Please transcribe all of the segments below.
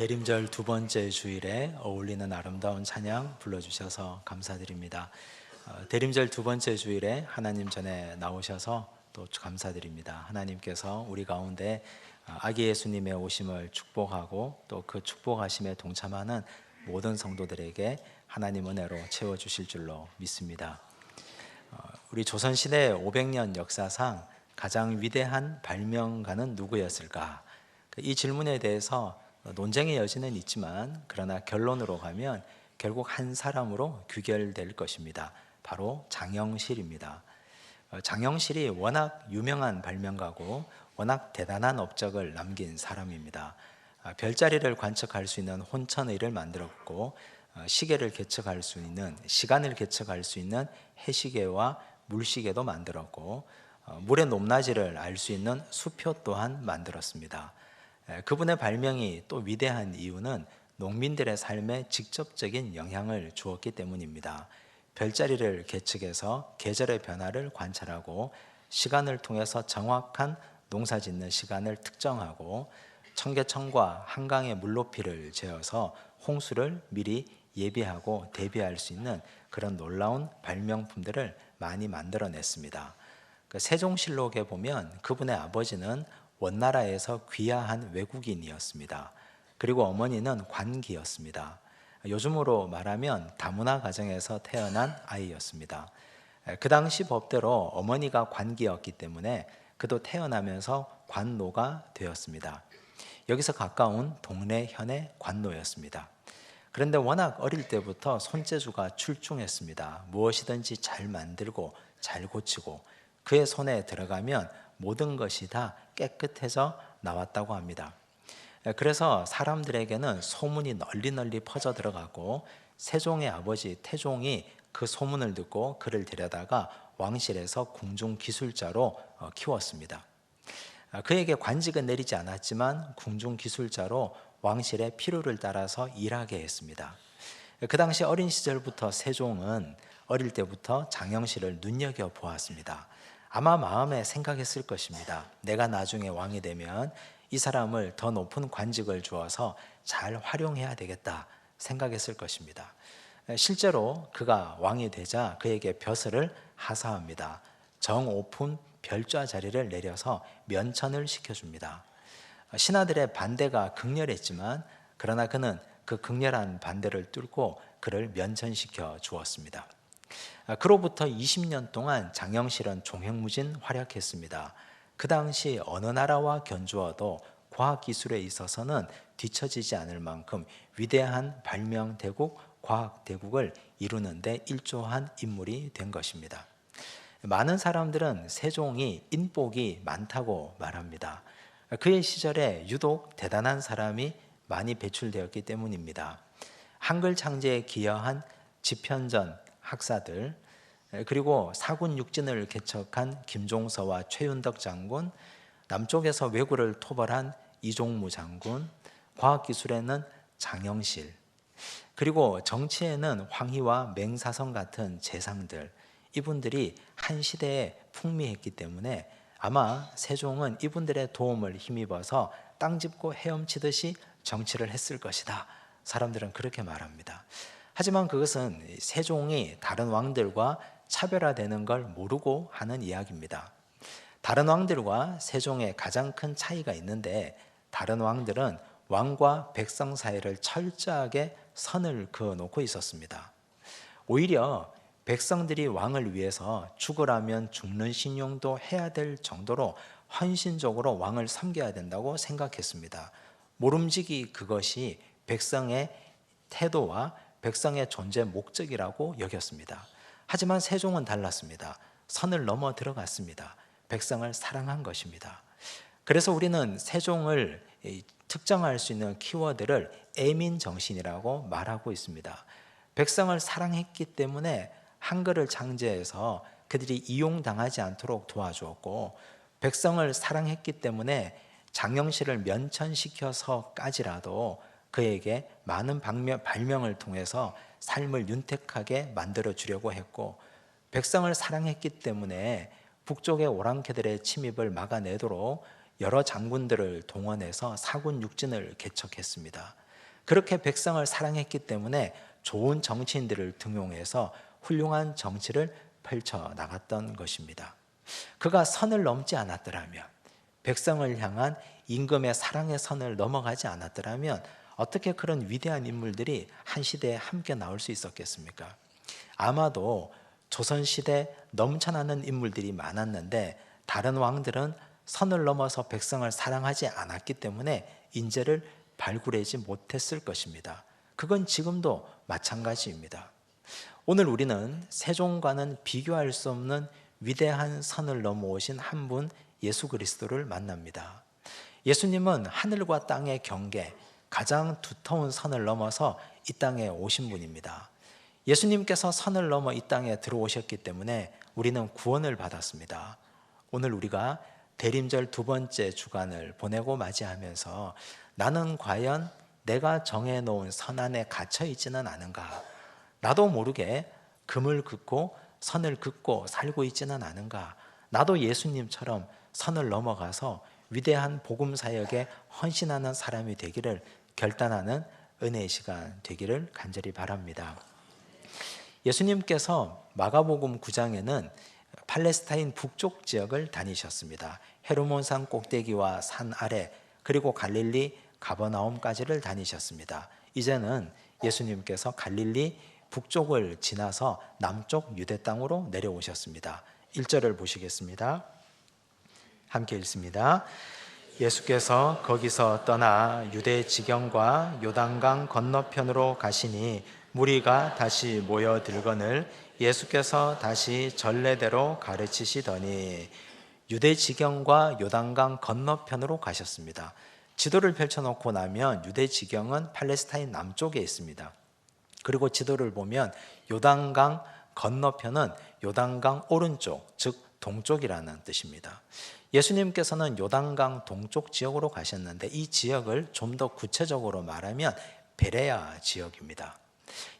대림절 두 번째 주일에 어울리는 아름다운 찬양 불러주셔서 감사드립니다. 대림절 두 번째 주일에 하나님 전에 나오셔서 또 감사드립니다. 하나님께서 우리 가운데 아기 예수님의 오심을 축복하고 또 그 축복하심에 동참하는 모든 성도들에게 하나님 은혜로 채워주실 줄로 믿습니다. 우리 조선시대 500년 역사상 가장 위대한 발명가는 누구였을까? 이 질문에 대해서 논쟁의 여지는 있지만 그러나 결론으로 가면 결국 한 사람으로 귀결될 것입니다. 바로 장영실입니다. 장영실이 워낙 유명한 발명가고 워낙 대단한 업적을 남긴 사람입니다. 별자리를 관측할 수 있는 혼천의를 만들었고 시계를 계측할 수 있는 시간을 계측할 수 있는 해시계와 물시계도 만들었고 물의 높낮이를 알 수 있는 수표 또한 만들었습니다. 그분의 발명이 또 위대한 이유는 농민들의 삶에 직접적인 영향을 주었기 때문입니다. 별자리를 계측해서 계절의 변화를 관찰하고 시간을 통해서 정확한 농사 짓는 시간을 특정하고 청계천과 한강의 물높이를 재어서 홍수를 미리 예비하고 대비할 수 있는 그런 놀라운 발명품들을 많이 만들어냈습니다. 세종실록에 보면 그분의 아버지는 원나라에서 귀화한 외국인이었습니다. 그리고 어머니는 관기였습니다. 요즘으로 말하면 다문화 가정에서 태어난 아이였습니다. 그 당시 법대로 어머니가 관기였기 때문에 그도 태어나면서 관노가 되었습니다. 여기서 가까운 동네 현의 관노였습니다. 그런데 워낙 어릴 때부터 손재주가 출중했습니다. 무엇이든지 잘 만들고 잘 고치고 그의 손에 들어가면 모든 것이 다 깨끗해져 나왔다고 합니다. 그래서 사람들에게는 소문이 널리 퍼져 들어가고 세종의 아버지 태종이 그 소문을 듣고 그를 데려다가 왕실에서 궁중기술자로 키웠습니다. 그에게 관직은 내리지 않았지만 궁중기술자로 왕실의 필요를 따라서 일하게 했습니다. 그 당시 어린 시절부터 세종은 어릴 때부터 장영실을 눈여겨보았습니다. 아마 마음에 생각했을 것입니다. 내가 나중에 왕이 되면 이 사람을 더 높은 관직을 주어서 잘 활용해야 되겠다 생각했을 것입니다. 실제로 그가 왕이 되자 그에게 벼슬을 하사합니다. 정오품 별좌 자리를 내려서 면천을 시켜줍니다. 신하들의 반대가 극렬했지만 그러나 그는 그 극렬한 반대를 뚫고 그를 면천시켜 주었습니다. 그로부터 20년 동안 장영실은 종횡무진 활약했습니다. 그 당시 어느 나라와 견주어도 과학기술에 있어서는 뒤처지지 않을 만큼 위대한 발명대국, 과학대국을 이루는 데 일조한 인물이 된 것입니다. 많은 사람들은 세종이 인복이 많다고 말합니다. 그의 시절에 유독 대단한 사람이 많이 배출되었기 때문입니다. 한글 창제에 기여한 집현전 학사들, 그리고 사군 육진을 개척한 김종서와 최윤덕 장군, 남쪽에서 왜구를 토벌한 이종무 장군, 과학기술에는 장영실, 그리고 정치에는 황희와 맹사성 같은 재상들, 이분들이 한 시대에 풍미했기 때문에 아마 세종은 이분들의 도움을 힘입어서 땅 짚고 헤엄치듯이 정치를 했을 것이다. 사람들은 그렇게 말합니다. 하지만 그것은 세종이 다른 왕들과 차별화되는 걸 모르고 하는 이야기입니다. 다른 왕들과 세종의 가장 큰 차이가 있는데 다른 왕들은 왕과 백성 사이를 철저하게 선을 그어놓고 있었습니다. 오히려 백성들이 왕을 위해서 죽으라면 죽는 신용도 해야 될 정도로 헌신적으로 왕을 섬겨야 된다고 생각했습니다. 모름지기 그것이 백성의 태도와 백성의 존재 목적이라고 여겼습니다. 하지만 세종은 달랐습니다. 선을 넘어 들어갔습니다. 백성을 사랑한 것입니다. 그래서 우리는 세종을 특정할 수 있는 키워드를 애민정신이라고 말하고 있습니다. 백성을 사랑했기 때문에 한글을 창제해서 그들이 이용당하지 않도록 도와주었고, 백성을 사랑했기 때문에 장영실을 면천시켜서까지라도 그에게 많은 발명을 통해서 삶을 윤택하게 만들어 주려고 했고, 백성을 사랑했기 때문에 북쪽의 오랑캐들의 침입을 막아내도록 여러 장군들을 동원해서 사군 육진을 개척했습니다. 그렇게 백성을 사랑했기 때문에 좋은 정치인들을 등용해서 훌륭한 정치를 펼쳐 나갔던 것입니다. 그가 선을 넘지 않았더라면, 백성을 향한 임금의 사랑의 선을 넘어가지 않았더라면 어떻게 그런 위대한 인물들이 한 시대에 함께 나올 수 있었겠습니까? 아마도 조선시대 넘쳐나는 인물들이 많았는데 다른 왕들은 선을 넘어서 백성을 사랑하지 않았기 때문에 인재를 발굴하지 못했을 것입니다. 그건 지금도 마찬가지입니다. 오늘 우리는 세종과는 비교할 수 없는 위대한 선을 넘어오신 한 분, 예수 그리스도를 만납니다. 예수님은 하늘과 땅의 경계, 가장 두터운 선을 넘어서 이 땅에 오신 분입니다. 예수님께서 선을 넘어 이 땅에 들어오셨기 때문에 우리는 구원을 받았습니다. 오늘 우리가 대림절 두 번째 주간을 보내고 맞이하면서 나는 과연 내가 정해놓은 선 안에 갇혀 있지는 않은가? 나도 모르게 금을 긋고 선을 긋고 살고 있지는 않은가? 나도 예수님처럼 선을 넘어가서 위대한 복음 사역에 헌신하는 사람이 되기를 결단하는 은혜의 시간 되기를 간절히 바랍니다. 예수님께서 마가복음 9장에는 팔레스타인 북쪽 지역을 다니셨습니다. 헤르몬산 꼭대기와 산 아래, 그리고 갈릴리 가버나움까지를 다니셨습니다. 이제는 예수님께서 갈릴리 북쪽을 지나서 남쪽 유대 땅으로 내려오셨습니다. 1절을 보시겠습니다. 함께 읽습니다. 예수께서 거기서 떠나 유대 지경과 요단강 건너편으로 가시니 무리가 다시 모여들거늘 예수께서 다시 전례대로 가르치시더니, 유대 지경과 요단강 건너편으로 가셨습니다. 지도를 펼쳐놓고 나면 유대 지경은 팔레스타인 남쪽에 있습니다. 그리고 지도를 보면 요단강 건너편은 요단강 오른쪽, 즉 동쪽이라는 뜻입니다. 예수님께서는 요단강 동쪽 지역으로 가셨는데 이 지역을 좀 더 구체적으로 말하면 베레아 지역입니다.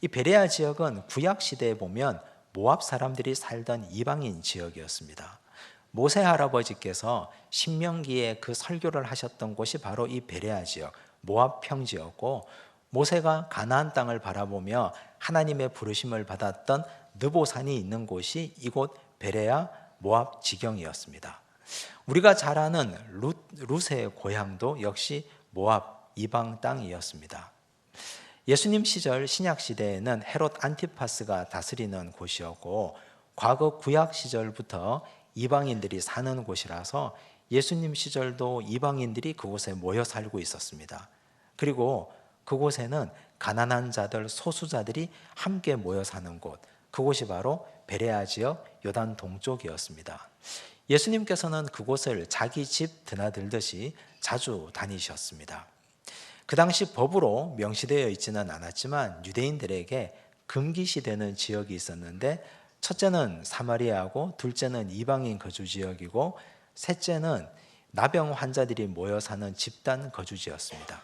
이 베레아 지역은 구약 시대에 보면 모압 사람들이 살던 이방인 지역이었습니다. 모세 할아버지께서 신명기에 그 설교를 하셨던 곳이 바로 이 베레아 지역, 모압 평지였고, 모세가 가나안 땅을 바라보며 하나님의 부르심을 받았던 느보산이 있는 곳이 이곳 베레아 모압 지경이었습니다. 우리가 잘 아는 룻의 고향도 역시 모압 이방 땅이었습니다. 예수님 시절 신약 시대에는 헤롯 안티파스가 다스리는 곳이었고, 과거 구약 시절부터 이방인들이 사는 곳이라서 예수님 시절도 이방인들이 그곳에 모여 살고 있었습니다. 그리고 그곳에는 가난한 자들, 소수자들이 함께 모여 사는 곳, 그곳이 바로 베레아 지역 요단 동쪽이었습니다. 예수님께서는 그곳을 자기 집 드나들듯이 자주 다니셨습니다. 그 당시 법으로 명시되어 있지는 않았지만 유대인들에게 금기시되는 지역이 있었는데, 첫째는 사마리아고, 둘째는 이방인 거주 지역이고, 셋째는 나병 환자들이 모여 사는 집단 거주지였습니다.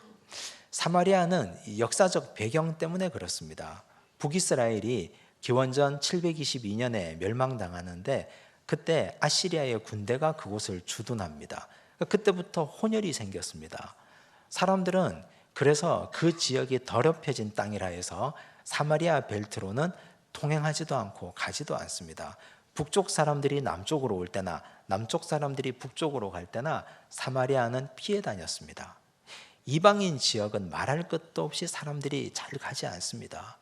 사마리아는 역사적 배경 때문에 그렇습니다. 북이스라엘이 기원전 722년에 멸망당하는데 그때 아시리아의 군대가 그곳을 주둔합니다. 그때부터 혼혈이 생겼습니다. 사람들은 그래서 그 지역이 더럽혀진 땅이라 해서 사마리아 벨트로는 통행하지도 않고 가지도 않습니다. 북쪽 사람들이 남쪽으로 올 때나 남쪽 사람들이 북쪽으로 갈 때나 사마리아는 피해 다녔습니다. 이방인 지역은 말할 것도 없이 사람들이 잘 가지 않습니다.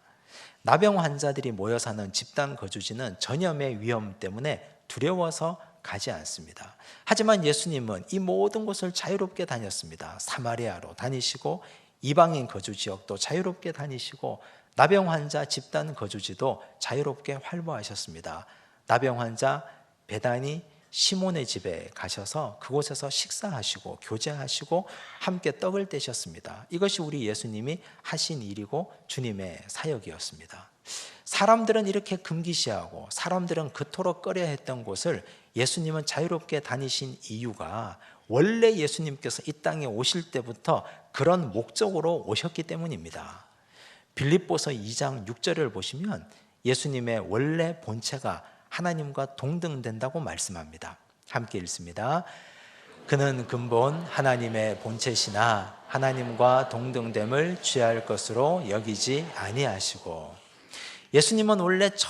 나병 환자들이 모여 사는 집단 거주지는 전염의 위험 때문에 두려워서 가지 않습니다. 하지만 예수님은 이 모든 곳을 자유롭게 다녔습니다. 사마리아로 다니시고, 이방인 거주 지역도 자유롭게 다니시고, 나병 환자 집단 거주지도 자유롭게 활보하셨습니다. 나병 환자 베다니 시몬의 집에 가셔서 그곳에서 식사하시고 교제하시고 함께 떡을 떼셨습니다. 이것이 우리 예수님이 하신 일이고 주님의 사역이었습니다. 사람들은 이렇게 금기시하고 사람들은 그토록 꺼려 했던 곳을 예수님은 자유롭게 다니신 이유가 원래 예수님께서 이 땅에 오실 때부터 그런 목적으로 오셨기 때문입니다. 빌립보서 2장 6절을 보시면 예수님의 원래 본체가 하나님과 동등된다고 말씀합니다. 함께 읽습니다. 그는 근본 하나님의 본체시나 하나님과 동등됨을 취할 것으로 여기지 아니하시고. 예수님은 원래 저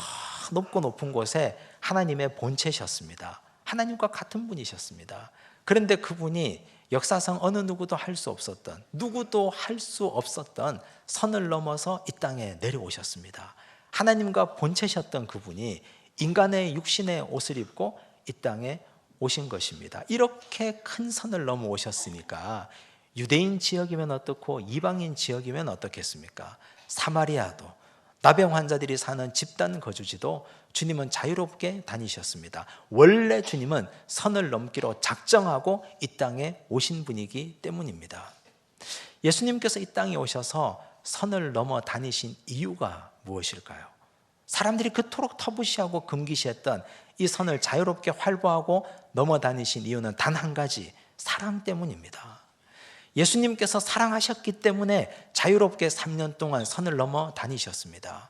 높고 높은 곳에 하나님의 본체셨습니다. 하나님과 같은 분이셨습니다. 그런데 그분이 역사상 어느 누구도 할 수 없었던, 누구도 할 수 없었던 선을 넘어서 이 땅에 내려오셨습니다. 하나님과 본체셨던 그분이 인간의 육신의 옷을 입고 이 땅에 오신 것입니다. 이렇게 큰 선을 넘어오셨으니까 유대인 지역이면 어떻고 이방인 지역이면 어떻겠습니까? 사마리아도, 나병 환자들이 사는 집단 거주지도 주님은 자유롭게 다니셨습니다. 원래 주님은 선을 넘기로 작정하고 이 땅에 오신 분이기 때문입니다. 예수님께서 이 땅에 오셔서 선을 넘어 다니신 이유가 무엇일까요? 사람들이 그토록 터부시하고 금기시했던 이 선을 자유롭게 활보하고 넘어 다니신 이유는 단 한 가지, 사랑 때문입니다. 예수님께서 사랑하셨기 때문에 자유롭게 3년 동안 선을 넘어 다니셨습니다.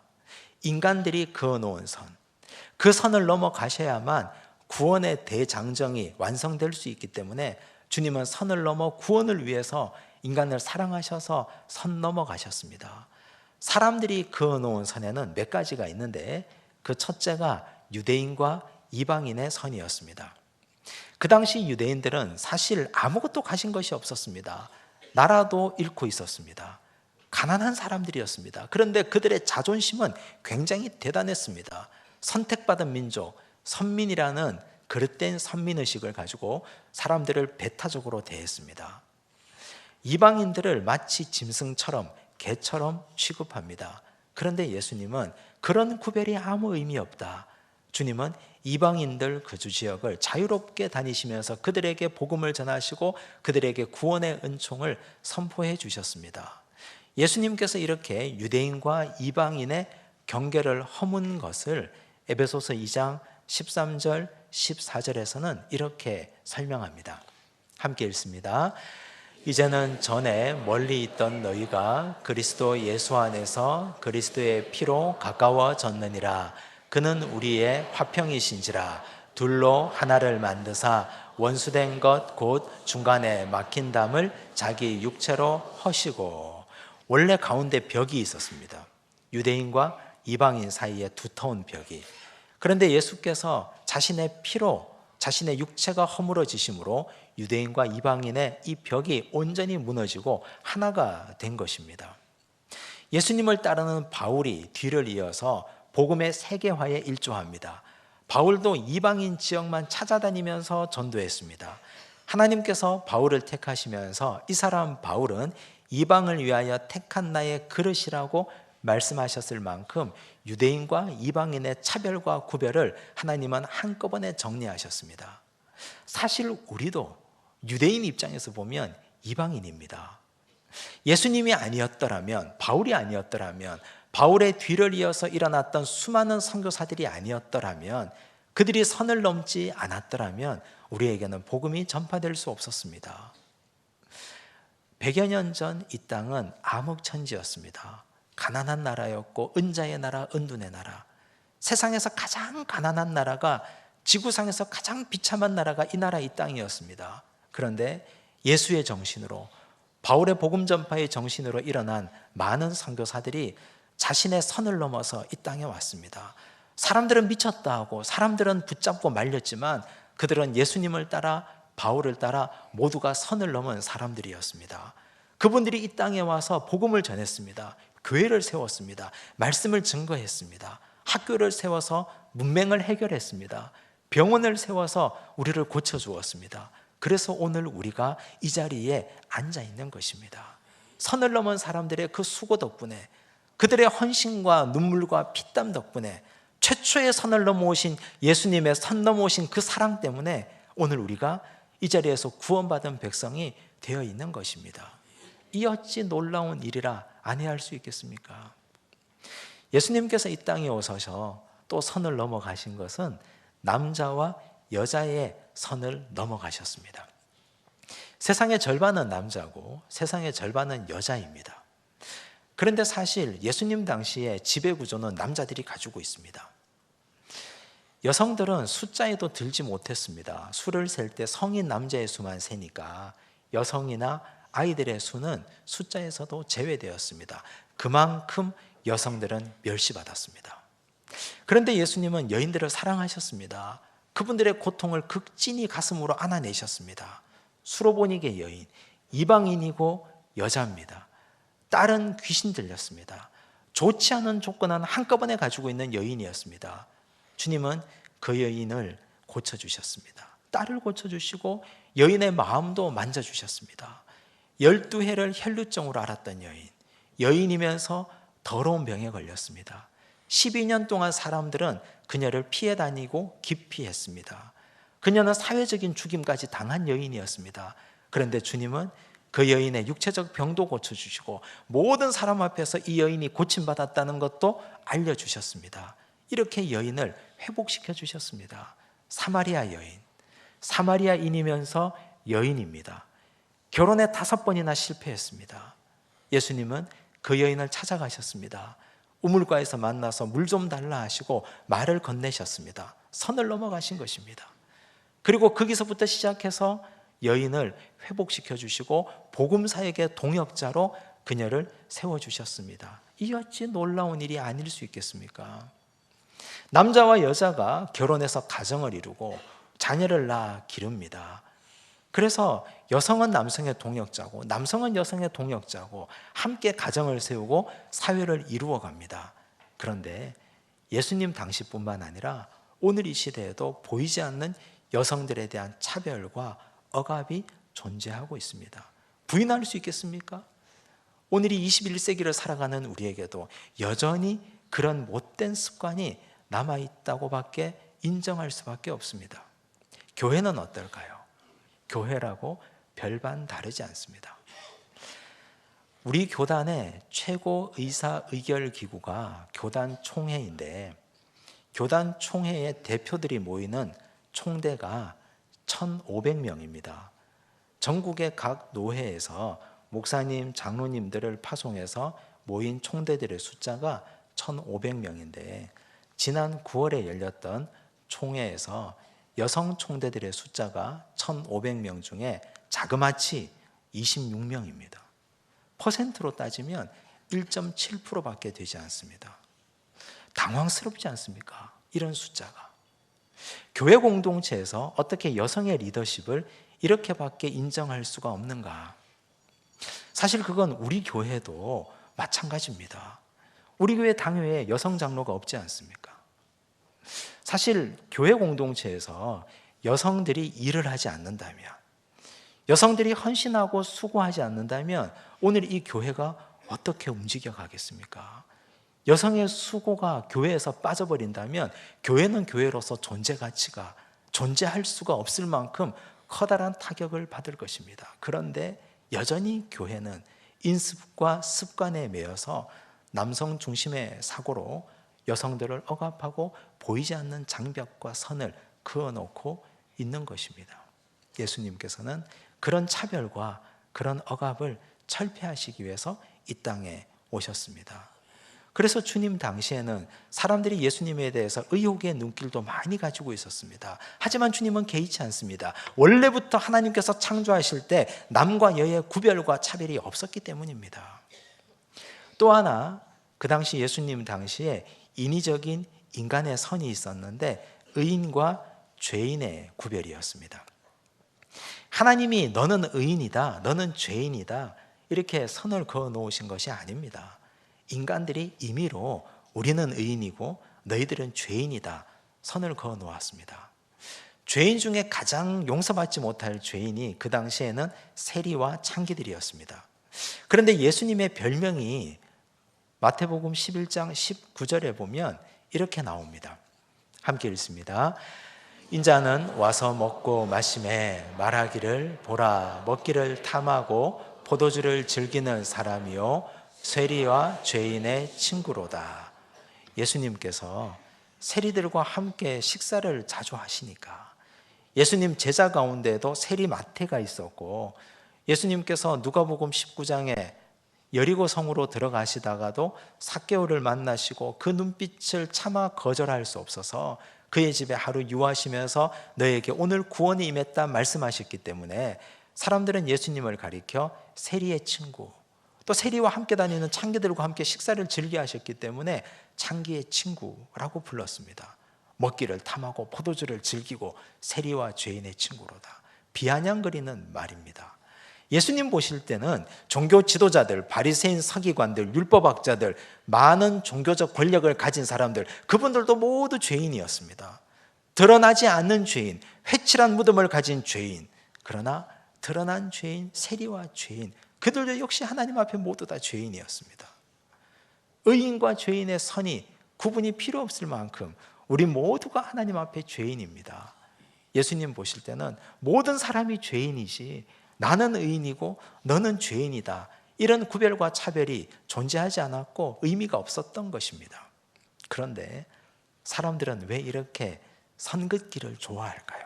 인간들이 그어놓은 선, 그 선을 넘어 가셔야만 구원의 대장정이 완성될 수 있기 때문에 주님은 선을 넘어 구원을 위해서 인간을 사랑하셔서 선 넘어 가셨습니다. 사람들이 그어놓은 선에는 몇 가지가 있는데 그 첫째가 유대인과 이방인의 선이었습니다. 그 당시 유대인들은 사실 아무것도 가진 것이 없었습니다. 나라도 잃고 있었습니다. 가난한 사람들이었습니다. 그런데 그들의 자존심은 굉장히 대단했습니다. 선택받은 민족, 선민이라는 그릇된 선민의식을 가지고 사람들을 배타적으로 대했습니다. 이방인들을 마치 짐승처럼, 개처럼 취급합니다. 그런데 예수님은 그런 구별이 아무 의미 없다. 주님은 이방인들 거주 지역을 자유롭게 다니시면서 그들에게 복음을 전하시고 그들에게 구원의 은총을 선포해 주셨습니다. 예수님께서 이렇게 유대인과 이방인의 경계를 허문 것을 에베소서 2장 13절 14절에서는 이렇게 설명합니다. 함께 읽습니다. 이제는 전에 멀리 있던 너희가 그리스도 예수 안에서 그리스도의 피로 가까워졌느니라. 그는 우리의 화평이신지라. 둘로 하나를 만드사 원수된 것 곧 중간에 막힌 담을 자기 육체로 허시고. 원래 가운데 벽이 있었습니다. 유대인과 이방인 사이에 두터운 벽이. 그런데 예수께서 자신의 피로 자신의 육체가 허물어지심으로 유대인과 이방인의 이 벽이 온전히 무너지고 하나가 된 것입니다. 예수님을 따르는 바울이 뒤를 이어서 복음의 세계화에 일조합니다. 바울도 이방인 지역만 찾아다니면서 전도했습니다. 하나님께서 바울을 택하시면서 이 사람 바울은 이방을 위하여 택한 나의 그릇이라고 말씀하셨을 만큼 유대인과 이방인의 차별과 구별을 하나님은 한꺼번에 정리하셨습니다. 사실 우리도 유대인 입장에서 보면 이방인입니다. 예수님이 아니었더라면, 바울이 아니었더라면, 바울의 뒤를 이어서 일어났던 수많은 선교사들이 아니었더라면, 그들이 선을 넘지 않았더라면 우리에게는 복음이 전파될 수 없었습니다. 100여 년 전 이 땅은 암흑천지였습니다. 가난한 나라였고 은자의 나라, 은둔의 나라. 세상에서 가장 가난한 나라가, 지구상에서 가장 비참한 나라가 이 나라, 이 땅이었습니다. 그런데 예수의 정신으로, 바울의 복음 전파의 정신으로 일어난 많은 선교사들이 자신의 선을 넘어서 이 땅에 왔습니다. 사람들은 미쳤다 하고 사람들은 붙잡고 말렸지만 그들은 예수님을 따라, 바울을 따라 모두가 선을 넘은 사람들이었습니다. 그분들이 이 땅에 와서 복음을 전했습니다. 교회를 세웠습니다. 말씀을 증거했습니다. 학교를 세워서 문맹을 해결했습니다. 병원을 세워서 우리를 고쳐주었습니다. 그래서 오늘 우리가 이 자리에 앉아 있는 것입니다. 선을 넘은 사람들의 그 수고 덕분에, 그들의 헌신과 눈물과 피땀 덕분에, 최초의 선을 넘어오신 예수님의 선 넘어오신 그 사랑 때문에 오늘 우리가 이 자리에서 구원받은 백성이 되어 있는 것입니다. 이 어찌 놀라운 일이라 아니할 수 있겠습니까? 예수님께서 이 땅에 오셔서 또 선을 넘어가신 것은 남자와 여자의 선을 넘어가셨습니다. 세상의 절반은 남자고 세상의 절반은 여자입니다. 그런데 사실 예수님 당시의 지배구조는 남자들이 가지고 있습니다. 여성들은 숫자에도 들지 못했습니다. 수를 셀 때 성인 남자의 수만 세니까 여성이나 아이들의 수는 숫자에서도 제외되었습니다. 그만큼 여성들은 멸시받았습니다. 그런데 예수님은 여인들을 사랑하셨습니다. 그분들의 고통을 극진히 가슴으로 안아내셨습니다. 수로보니게 여인, 이방인이고 여자입니다. 딸은 귀신 들렸습니다. 좋지 않은 조건은 한꺼번에 가지고 있는 여인이었습니다. 주님은 그 여인을 고쳐주셨습니다. 딸을 고쳐주시고 여인의 마음도 만져주셨습니다. 12해를 혈루증으로 앓았던 여인이면서 더러운 병에 걸렸습니다. 12년 동안 사람들은 그녀를 피해 다니고 기피했습니다. 그녀는 사회적인 죽임까지 당한 여인이었습니다. 그런데 주님은 그 여인의 육체적 병도 고쳐주시고 모든 사람 앞에서 이 여인이 고침받았다는 것도 알려주셨습니다. 이렇게 여인을 회복시켜 주셨습니다. 사마리아 여인, 사마리아인이면서 여인입니다. 결혼에 5번이나 실패했습니다. 예수님은 그 여인을 찾아가셨습니다. 우물가에서 만나서 물 좀 달라 하시고 말을 건네셨습니다. 선을 넘어가신 것입니다. 그리고 거기서부터 시작해서 여인을 회복시켜 주시고 복음사역의 동역자로 그녀를 세워주셨습니다. 이 어찌 놀라운 일이 아닐 수 있겠습니까? 남자와 여자가 결혼해서 가정을 이루고 자녀를 낳아 기릅니다. 그래서 여성은 남성의 동역자고 남성은 여성의 동역자고 함께 가정을 세우고 사회를 이루어 갑니다. 그런데 예수님 당시뿐만 아니라 오늘 이 시대에도 보이지 않는 여성들에 대한 차별과 억압이 존재하고 있습니다. 부인할 수 있겠습니까? 오늘이 21세기를 살아가는 우리에게도 여전히 그런 못된 습관이 남아있다고밖에 인정할 수밖에 없습니다. 교회는 어떨까요? 교회라고 별반 다르지 않습니다. 우리 교단의 최고 의사의결 기구가 교단 총회인데 교단 총회의 대표들이 모이는 총대가 1,500명입니다. 전국의 각 노회에서 목사님, 장로님들을 파송해서 모인 총대들의 숫자가 1,500명인데 지난 9월에 열렸던 총회에서 여성 총대들의 숫자가 1,500명 중에 자그마치 26명입니다. 퍼센트로 따지면 1.7%밖에 되지 않습니다. 당황스럽지 않습니까? 이런 숫자가. 교회 공동체에서 어떻게 여성의 리더십을 이렇게밖에 인정할 수가 없는가? 사실 그건 우리 교회도 마찬가지입니다. 우리 교회 당회에 여성 장로가 없지 않습니까? 사실 교회 공동체에서 여성들이 일을 하지 않는다면, 여성들이 헌신하고 수고하지 않는다면 오늘 이 교회가 어떻게 움직여 가겠습니까? 여성의 수고가 교회에서 빠져버린다면 교회는 교회로서 존재 가치가 존재할 수가 없을 만큼 커다란 타격을 받을 것입니다. 그런데 여전히 교회는 인습과 습관에 매여서 남성 중심의 사고로 여성들을 억압하고 보이지 않는 장벽과 선을 그어놓고 있는 것입니다. 예수님께서는 그런 차별과 그런 억압을 철폐하시기 위해서 이 땅에 오셨습니다. 그래서 주님 당시에는 사람들이 예수님에 대해서 의혹의 눈길도 많이 가지고 있었습니다. 하지만 주님은 개의치 않습니다. 원래부터 하나님께서 창조하실 때 남과 여의 구별과 차별이 없었기 때문입니다. 또 하나, 그 당시 예수님 당시에 인위적인 인간의 선이 있었는데 의인과 죄인의 구별이었습니다. 하나님이 너는 의인이다, 너는 죄인이다 이렇게 선을 그어 놓으신 것이 아닙니다. 인간들이 임의로 우리는 의인이고 너희들은 죄인이다 선을 그어 놓았습니다. 죄인 중에 가장 용서받지 못할 죄인이 그 당시에는 세리와 창기들이었습니다. 그런데 예수님의 별명이 마태복음 11장 19절에 보면 이렇게 나옵니다. 함께 읽습니다. 인자는 와서 먹고 마시매 말하기를 보라 먹기를 탐하고 포도주를 즐기는 사람이요 세리와 죄인의 친구로다. 예수님께서 세리들과 함께 식사를 자주 하시니까 예수님 제자 가운데도 세리 마태가 있었고 예수님께서 누가복음 19장에 여리고 성으로 들어가시다가도 삭개오를 만나시고 그 눈빛을 차마 거절할 수 없어서 그의 집에 하루 유하시면서 너에게 오늘 구원이 임했다 말씀하셨기 때문에 사람들은 예수님을 가리켜 세리의 친구, 또 세리와 함께 다니는 창기들과 함께 식사를 즐겨 하셨기 때문에 창기의 친구라고 불렀습니다. 먹기를 탐하고 포도주를 즐기고 세리와 죄인의 친구로다. 비아냥거리는 말입니다. 예수님 보실 때는 종교 지도자들, 바리새인 서기관들, 율법학자들, 많은 종교적 권력을 가진 사람들, 그분들도 모두 죄인이었습니다. 드러나지 않는 죄인, 회칠한 무덤을 가진 죄인, 그러나 드러난 죄인, 세리와 죄인, 그들도 역시 하나님 앞에 모두 다 죄인이었습니다. 의인과 죄인의 선이 구분이 필요 없을 만큼 우리 모두가 하나님 앞에 죄인입니다. 예수님 보실 때는 모든 사람이 죄인이지 나는 의인이고 너는 죄인이다, 이런 구별과 차별이 존재하지 않았고 의미가 없었던 것입니다. 그런데 사람들은 왜 이렇게 선 긋기를 좋아할까요?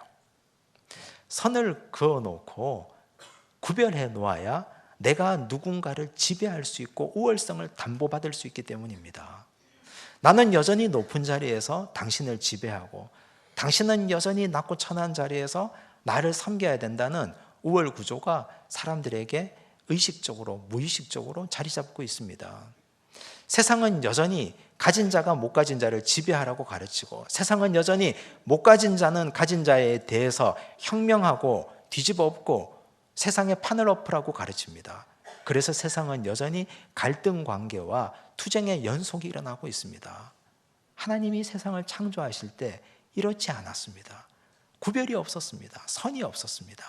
선을 그어놓고 구별해 놓아야 내가 누군가를 지배할 수 있고 우월성을 담보받을 수 있기 때문입니다. 나는 여전히 높은 자리에서 당신을 지배하고 당신은 여전히 낮고 천한 자리에서 나를 섬겨야 된다는 우월 구조가 사람들에게 의식적으로 무의식적으로 자리 잡고 있습니다. 세상은 여전히 가진 자가 못 가진 자를 지배하라고 가르치고, 세상은 여전히 못 가진 자는 가진 자에 대해서 혁명하고 뒤집어 엎고 세상에 판을 엎으라고 가르칩니다. 그래서 세상은 여전히 갈등 관계와 투쟁의 연속이 일어나고 있습니다. 하나님이 세상을 창조하실 때 이렇지 않았습니다. 구별이 없었습니다. 선이 없었습니다.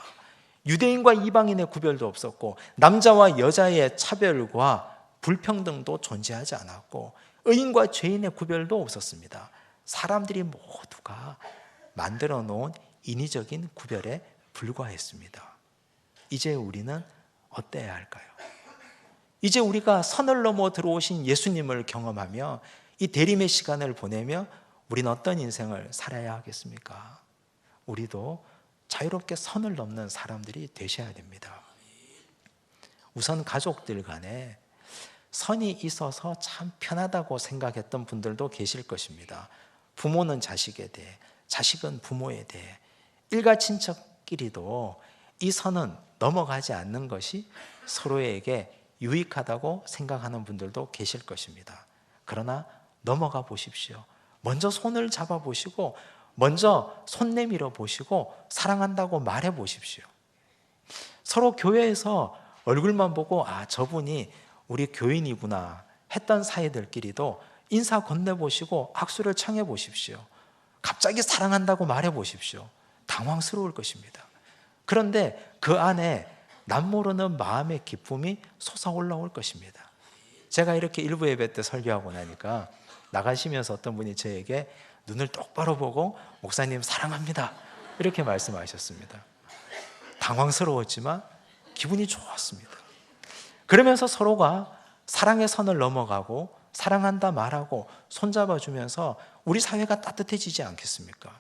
유대인과 이방인의 구별도 없었고 남자와 여자의 차별과 불평등도 존재하지 않았고 의인과 죄인의 구별도 없었습니다. 사람들이 모두가 만들어 놓은 인위적인 구별에 불과했습니다. 이제 우리는 어때야 할까요? 이제 우리가 선을 넘어 들어오신 예수님을 경험하며 이 대림의 시간을 보내며 우리는 어떤 인생을 살아야 하겠습니까? 우리도 자유롭게 선을 넘는 사람들이 되셔야 됩니다. 우선 가족들 간에 선이 있어서 참 편하다고 생각했던 분들도 계실 것입니다. 부모는 자식에 대해, 자식은 부모에 대해, 일가 친척끼리도 이 선은 넘어가지 않는 것이 서로에게 유익하다고 생각하는 분들도 계실 것입니다. 그러나 넘어가 보십시오. 먼저 손을 잡아 보시고 먼저 손 내밀어 보시고 사랑한다고 말해 보십시오. 서로 교회에서 얼굴만 보고 저분이 우리 교인이구나 했던 사이들끼리도 인사 건네보시고 악수를 청해 보십시오. 갑자기 사랑한다고 말해 보십시오. 당황스러울 것입니다. 그런데 그 안에 남모르는 마음의 기쁨이 솟아올라올 것입니다. 제가 이렇게 일부 예배 때 설교하고 나니까 나가시면서 어떤 분이 저에게 눈을 똑바로 보고 목사님 사랑합니다 이렇게 말씀하셨습니다. 당황스러웠지만 기분이 좋았습니다. 그러면서 서로가 사랑의 선을 넘어가고 사랑한다 말하고 손잡아주면서 우리 사회가 따뜻해지지 않겠습니까?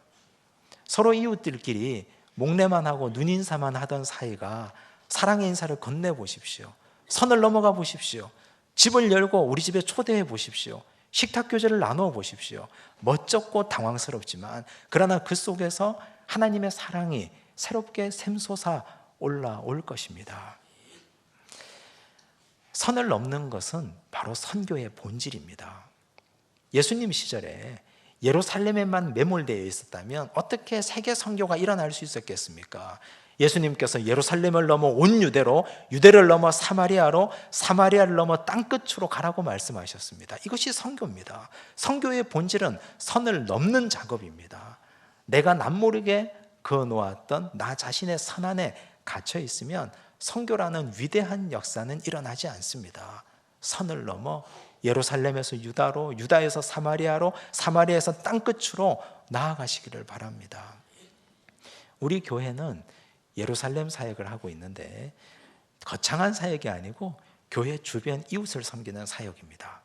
서로 이웃들끼리 목례만 하고 눈인사만 하던 사이가 사랑의 인사를 건네보십시오. 선을 넘어가 보십시오. 집을 열고 우리 집에 초대해 보십시오. 식탁 교제를 나누어 보십시오. 멋쩍고 당황스럽지만 그러나 그 속에서 하나님의 사랑이 새롭게 샘솟아 올라올 것입니다. 선을 넘는 것은 바로 선교의 본질입니다. 예수님 시절에 예루살렘에만 매몰되어 있었다면 어떻게 세계 선교가 일어날 수 있었겠습니까? 예수님께서 예루살렘을 넘어 온 유대로, 유대를 넘어 사마리아로, 사마리아를 넘어 땅끝으로 가라고 말씀하셨습니다. 이것이 선교입니다. 선교의 본질은 선을 넘는 작업입니다. 내가 남모르게 그어놓았던 나 자신의 선 안에 갇혀 있으면 선교라는 위대한 역사는 일어나지 않습니다. 선을 넘어 예루살렘에서 유다로, 유다에서 사마리아로, 사마리아에서 땅끝으로 나아가시기를 바랍니다. 우리 교회는 예루살렘 사역을 하고 있는데 거창한 사역이 아니고 교회 주변 이웃을 섬기는 사역입니다.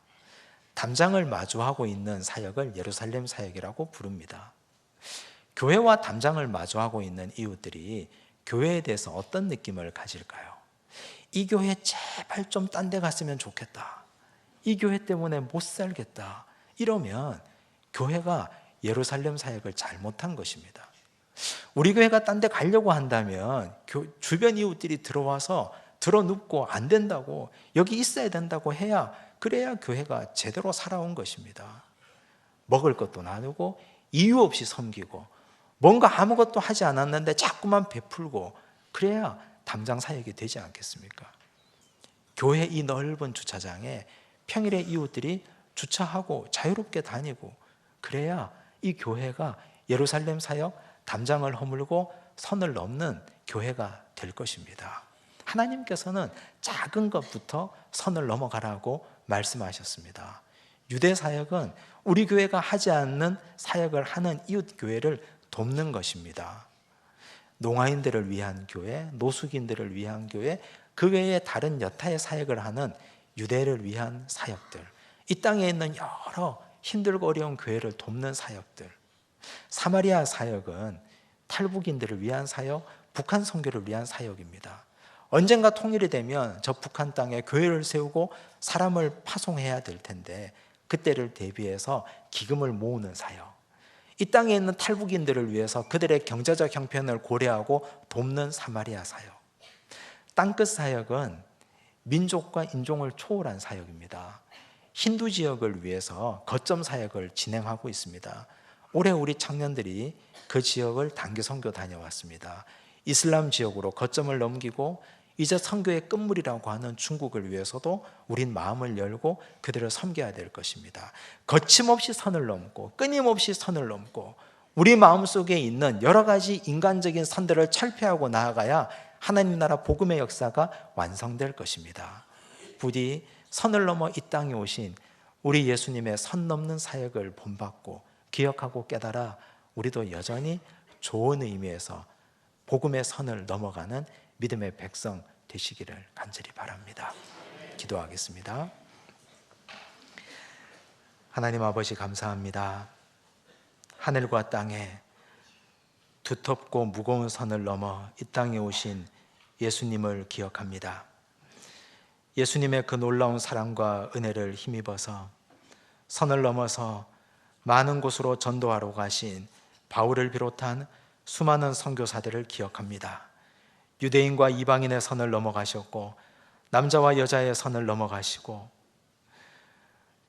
담장을 마주하고 있는 사역을 예루살렘 사역이라고 부릅니다. 교회와 담장을 마주하고 있는 이웃들이 교회에 대해서 어떤 느낌을 가질까요? 이 교회 제발 좀 딴 데 갔으면 좋겠다. 이 교회 때문에 못 살겠다. 이러면 교회가 예루살렘 사역을 잘못한 것입니다. 우리 교회가 딴 데 가려고 한다면 주변 이웃들이 들어와서 들어눕고 안 된다고, 여기 있어야 된다고 해야, 그래야 교회가 제대로 살아온 것입니다. 먹을 것도 나누고 이유 없이 섬기고 뭔가 아무것도 하지 않았는데 자꾸만 베풀고, 그래야 담장 사역이 되지 않겠습니까? 교회 이 넓은 주차장에 평일에 이웃들이 주차하고 자유롭게 다니고, 그래야 이 교회가 예루살렘 사역 담장을 허물고 선을 넘는 교회가 될 것입니다. 하나님께서는 작은 것부터 선을 넘어가라고 말씀하셨습니다. 유대 사역은 우리 교회가 하지 않는 사역을 하는 이웃 교회를 돕는 것입니다. 농아인들을 위한 교회, 노숙인들을 위한 교회, 그 외에 다른 여타의 사역을 하는 유대를 위한 사역들, 이 땅에 있는 여러 힘들고 어려운 교회를 돕는 사역들, 사마리아 사역은 탈북인들을 위한 사역, 북한 선교를 위한 사역입니다. 언젠가 통일이 되면 저 북한 땅에 교회를 세우고 사람을 파송해야 될 텐데, 그때를 대비해서 기금을 모으는 사역, 이 땅에 있는 탈북인들을 위해서 그들의 경제적 형편을 고려하고 돕는 사마리아 사역. 땅끝 사역은 민족과 인종을 초월한 사역입니다. 힌두 지역을 위해서 거점 사역을 진행하고 있습니다. 올해 우리 청년들이 그 지역을 단기 선교 다녀왔습니다. 이슬람 지역으로 거점을 넘기고 이제 선교의 끝물이라고 하는 중국을 위해서도 우린 마음을 열고 그들을 섬겨야 될 것입니다. 거침없이 선을 넘고 끊임없이 선을 넘고 우리 마음속에 있는 여러 가지 인간적인 선들을 철폐하고 나아가야 하나님 나라 복음의 역사가 완성될 것입니다. 부디 선을 넘어 이 땅에 오신 우리 예수님의 선 넘는 사역을 본받고 기억하고 깨달아 우리도 여전히 좋은 의미에서 복음의 선을 넘어가는 믿음의 백성 되시기를 간절히 바랍니다. 기도하겠습니다. 하나님 아버지, 감사합니다. 하늘과 땅에 두텁고 무거운 선을 넘어 이 땅에 오신 예수님을 기억합니다. 예수님의 그 놀라운 사랑과 은혜를 힘입어서 선을 넘어서 많은 곳으로 전도하러 가신 바울을 비롯한 수많은 선교사들을 기억합니다. 유대인과 이방인의 선을 넘어가셨고 남자와 여자의 선을 넘어가시고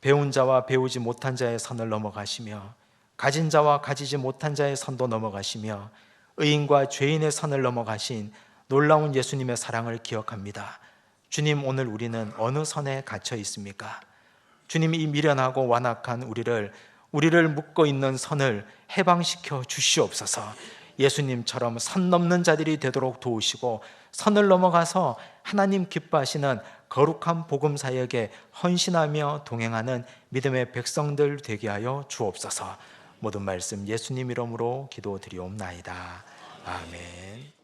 배운 자와 배우지 못한 자의 선을 넘어가시며 가진 자와 가지지 못한 자의 선도 넘어가시며 의인과 죄인의 선을 넘어가신 놀라운 예수님의 사랑을 기억합니다. 주님, 오늘 우리는 어느 선에 갇혀 있습니까? 주님이 이 미련하고 완악한 우리를 묶고 있는 선을 해방시켜 주시옵소서. 예수님처럼 선 넘는 자들이 되도록 도우시고 선을 넘어가서 하나님 기뻐하시는 거룩한 복음 사역에 헌신하며 동행하는 믿음의 백성들 되게 하여 주옵소서. 모든 말씀 예수님 이름으로 기도드리옵나이다. 아멘.